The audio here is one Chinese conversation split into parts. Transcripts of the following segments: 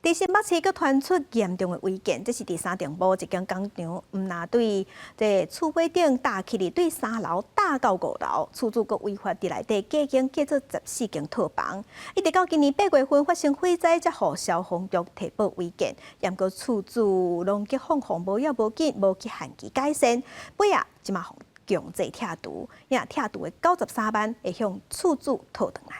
在新北市阁传出严重的违建，这是第三重部一间工厂，毋但对这厝尾顶搭起哩，对3楼搭到5楼，厝主阁违法伫内底加建建造14间套房，一直到今年8月份发生火灾，才互消防局提报违建，严过厝主拢结放风无要无紧，无去限期改善，尾啊即马强制拆除，也拆除的93万会向厝主讨回来。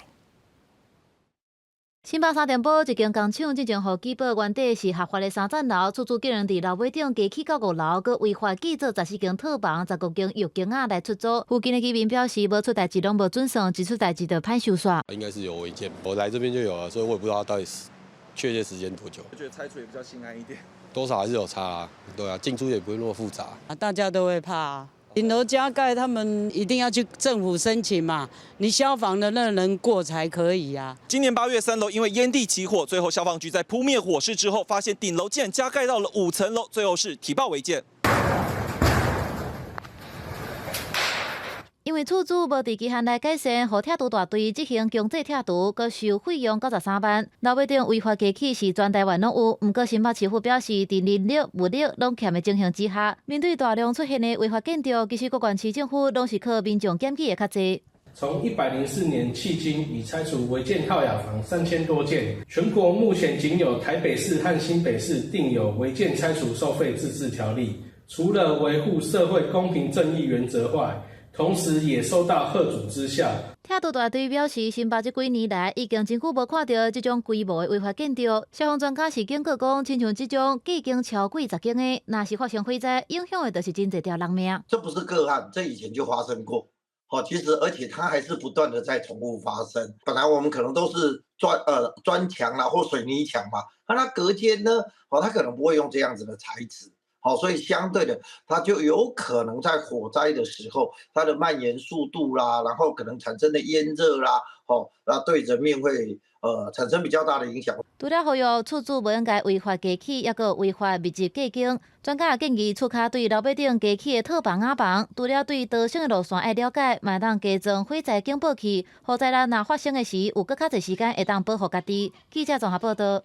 新北3重埔一间工厂，进前互举报原底是合法的3层楼，厝主竟然伫楼尾顶加起到5楼，佮违法建造14间套房，15间浴间啊来出租。附近的居民表示，无出代志拢无准算，一出代志就歹收煞。应该是有违建，我来这边就有了，所以我也不知道到底是确切时间多久。我觉得拆除也比较心安一点，多少还是有差啊，对啊，进出也不会那么复杂。大家都会怕啊。顶楼加盖，他们一定要去政府申请嘛，你消防的那人过才可以啊。今年8月3楼因为烟蒂起火，最后消防局在扑灭火势之后，发现顶楼竟然加盖到了5层楼，最后是提报违建。因为厝主无伫期限内改善，互拆除大队执行强制拆除，佮收费用93万。楼尾顶违法加起是全台湾拢有，毋过新北市府表示，伫人力、物力拢欠的情形之下，面对大量出现的违法建筑，其实各县市政府拢是靠民众检举的较济。从104年迄今，已拆除违建套雅房3000多件。全国目前仅有台北市和新北市订有违建拆除收费自治条例。除了维护社会公平正义原则外，同时也受到吓阻之下。拆除大队表示，新北这几年来已经真久无看到这种规模的违法建筑。消防专家是警告讲，亲像这种已经超过10间的，若是发生火灾，影响的就是真侪条人命。这不是个案，这以前就发生过。其实而且它还是不断的在重复发生。本来我们可能都是砖墙啦或水泥墙嘛，那隔间呢，它可能不会用这样子的材质。所以相对的，它就有可能在火灾的时候，它的蔓延速度啦，然后可能产生的烟热啦，那对人命会产生比较大的影响。除了呼吁厝主不应该违法加起，也个违法密集计经，专家也建议厝骹对楼尾顶加起的套房仔房，除了对逃生的路线爱了解，嘛当加装火灾警报器，火灾若发生的时，有搁较侪时间会当保护家己。记者综合报道。